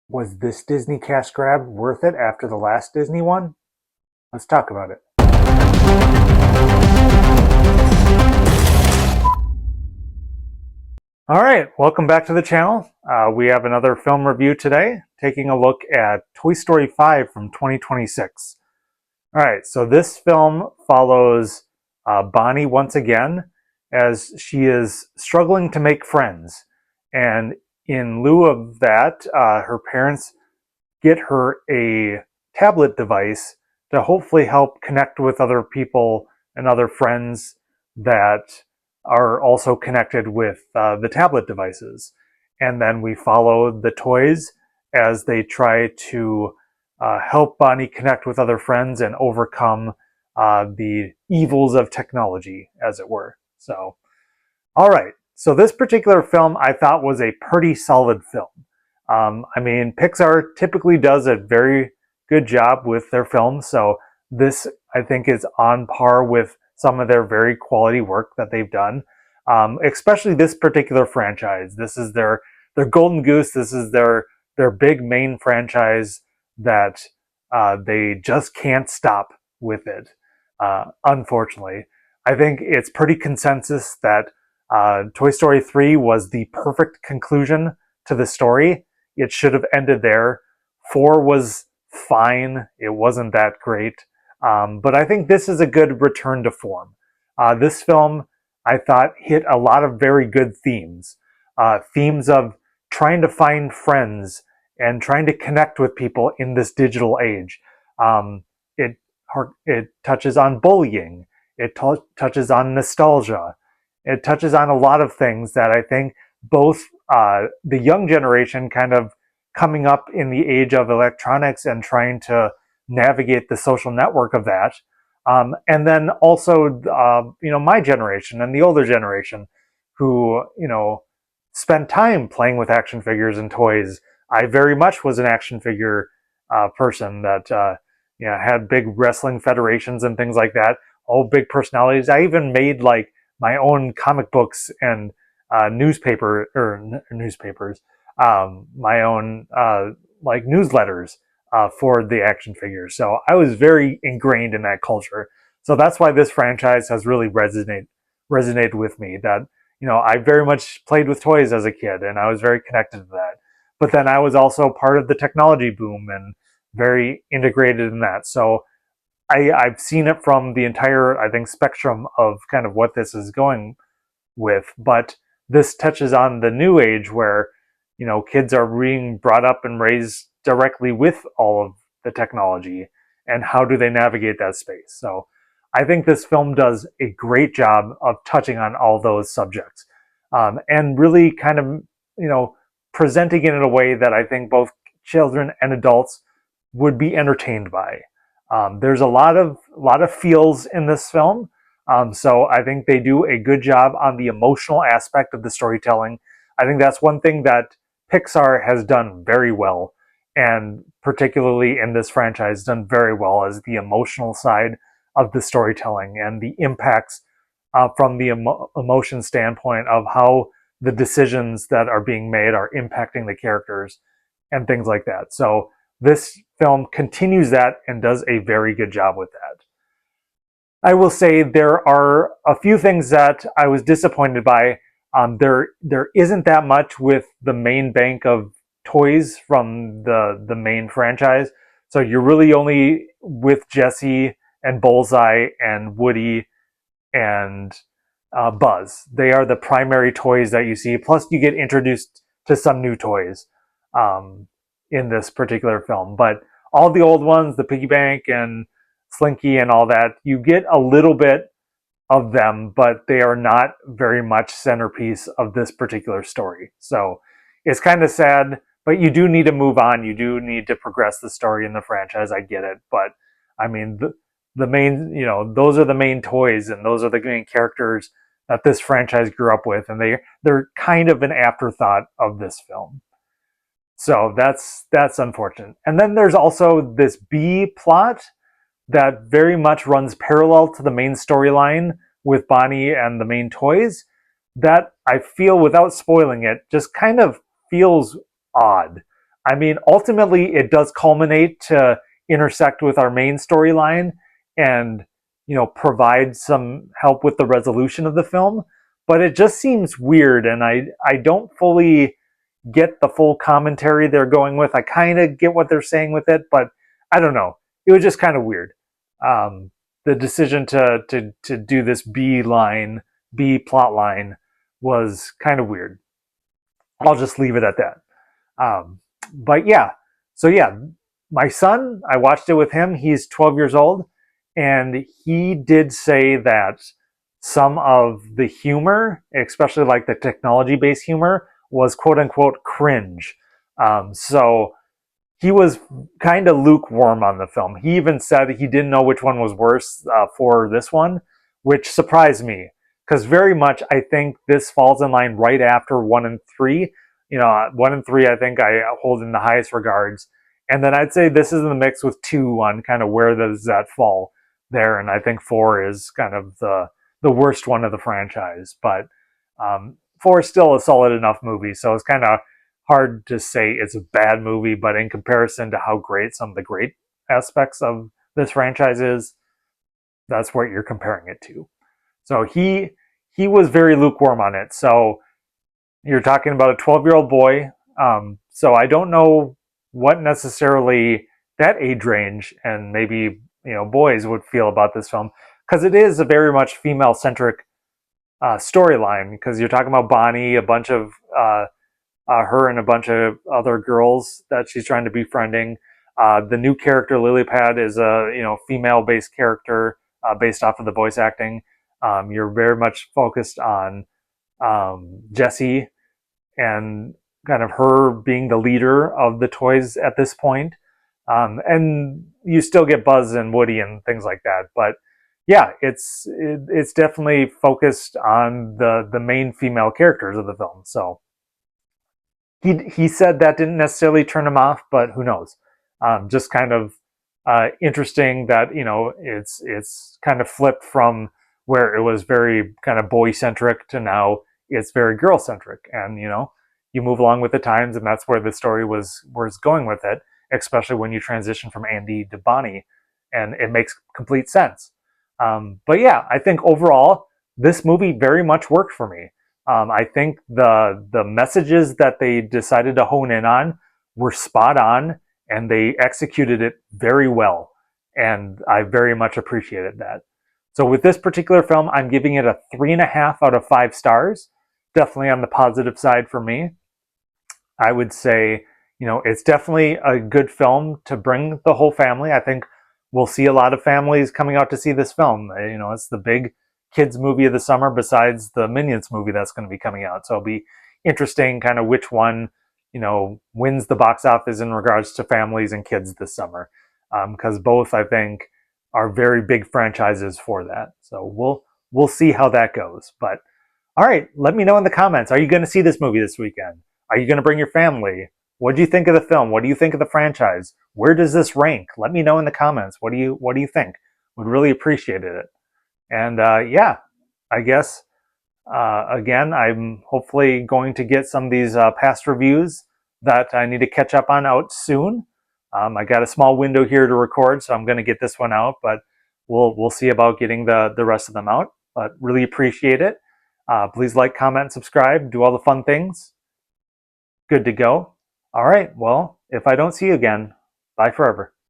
Was this Disney cash grab worth it after the last Disney one? Let's talk about it. All right, welcome back to the channel. We have another film review today, taking a look at Toy Story 5 from 2026. All right, so this film follows Bonnie once again as she is struggling to make friends. And in lieu of that, her parents get her a tablet device to hopefully help connect with other people and other friends that are also connected with the tablet devices. And then we follow the toys as they try to help Bonnie connect with other friends and overcome the evils of technology, as it were. So, all right. So this particular film I thought was a pretty solid film. I mean, Pixar typically does a very good job with their films, so this I think is on par with some of their very quality work that they've done. Especially this particular franchise. This is their golden goose. This is their big main franchise that they just can't stop with it. Unfortunately, I think it's pretty consensus that Toy Story 3 was the perfect conclusion to the story. It should have ended there. 4 was fine. It wasn't that great. But I think this is a good return to form. This film, I thought, hit a lot of very good themes. Themes of trying to find friends and trying to connect with people in this digital age. It, it touches on bullying. It touches on nostalgia. It touches on a lot of things that I think both the young generation kind of coming up in the age of electronics and trying to navigate the social network of that. And then also, my generation and the older generation who, spend time playing with action figures and toys. I very much was an action figure person that, had big wrestling federations and things like that. All big personalities. I even made like my own comic books and newspapers, my own like newsletters for the action figures. So I was very ingrained in that culture. So that's why this franchise has really resonated with me. That I very much played with toys as a kid, and I was very connected to that. But then I was also part of the technology boom and very integrated in that. So I've seen it from the entire, I think, spectrum of kind of what this is going with. But this touches on the new age where, kids are being brought up and raised directly with all of the technology and how do they navigate that space. So I think this film does a great job of touching on all those subjects and really kind of, presenting it in a way that I think both children and adults would be entertained by. There's a lot of feels in this film, so I think they do a good job on the emotional aspect of the storytelling. I think that's one thing that Pixar has done very well, and particularly in this franchise, done very well as the emotional side of the storytelling and the impacts from the emotion standpoint of how the decisions that are being made are impacting the characters and things like that. So this film continues that and does a very good job with that. I will say there are a few things that I was disappointed by. There isn't that much with the main bank of toys from the main franchise. So you're really only with Jessie and Bullseye and Woody and Buzz. They are the primary toys that you see. Plus, you get introduced to some new toys in this particular film. But all the old ones, the piggy bank and Slinky and all that, you get a little bit of them, but they are not very much centerpiece of this particular story. So it's kind of sad, but you do need to move on. You do need to progress the story in the franchise. I get it. But I mean, the main, those are the main toys and those are the main characters that this franchise grew up with. And they're kind of an afterthought of this film. So that's unfortunate. And then there's also this B plot that very much runs parallel to the main storyline with Bonnie and the main toys that I feel, without spoiling it, just kind of feels odd. I mean, ultimately, it does culminate to intersect with our main storyline and, provide some help with the resolution of the film. But it just seems weird, and I don't fully get the full commentary they're going with. I kind of get what they're saying with it, but I don't know. It was just kind of weird. Um, the decision to do this B plot line was kind of weird. I'll just leave it at that. But yeah, so yeah, my son, I watched it with him. He's 12 years old, and he did say that some of the humor, especially like the technology based humor, was quote unquote cringe. So he was kind of lukewarm on the film. He even said he didn't know which one was worse for this one, which surprised me because very much I think this falls in line right after 1 and 3. 1 and 3 I think I hold in the highest regards, and then I'd say this is in the mix with 2 on kind of where does that fall there, and I think 4 is kind of the worst one of the franchise, but 4 is still a solid enough movie, so it's kind of hard to say it's a bad movie, but in comparison to how great some of the great aspects of this franchise is, that's what you're comparing it to. So he was very lukewarm on it. So you're talking about a 12-year-old boy. So I don't know what necessarily that age range and maybe boys would feel about this film because it is a very much female centric storyline because you're talking about Bonnie, a bunch of her and a bunch of other girls that she's trying to be befriending. The new character Lilypad is a female-based character based off of the voice acting. You're very much focused on Jessie and kind of her being the leader of the toys at this point. And you still get Buzz and Woody and things like that, but yeah, it's definitely focused on the main female characters of the film. So he said that didn't necessarily turn him off, but who knows? Just kind of interesting that it's kind of flipped from where it was very kind of boy centric to now it's very girl centric, and you move along with the times, and that's where the story was going with it. Especially when you transition from Andy to Bonnie, and it makes complete sense. But yeah, I think overall this movie very much worked for me. I think the messages that they decided to hone in on were spot on, and they executed it very well, and I very much appreciated that. So with this particular film, I'm giving it a 3.5 out of 5 stars. Definitely on the positive side for me. I would say, it's definitely a good film to bring the whole family. I think we'll see a lot of families coming out to see this film. It's the big kids movie of the summer besides the Minions movie that's going to be coming out. So it'll be interesting kind of which one, wins the box office in regards to families and kids this summer. Because both, I think, are very big franchises for that. So we'll see how that goes. But all right, let me know in the comments. Are you going to see this movie this weekend? Are you going to bring your family? What do you think of the film? What do you think of the franchise? Where does this rank? Let me know in the comments. What do you think? Would really appreciate it. And yeah, I guess again, I'm hopefully going to get some of these past reviews that I need to catch up on out soon. I got a small window here to record, so I'm going to get this one out, but we'll see about getting the rest of them out. But really appreciate it. Please like, comment, and subscribe. Do all the fun things. Good to go. All right. Well, if I don't see you again, bye forever.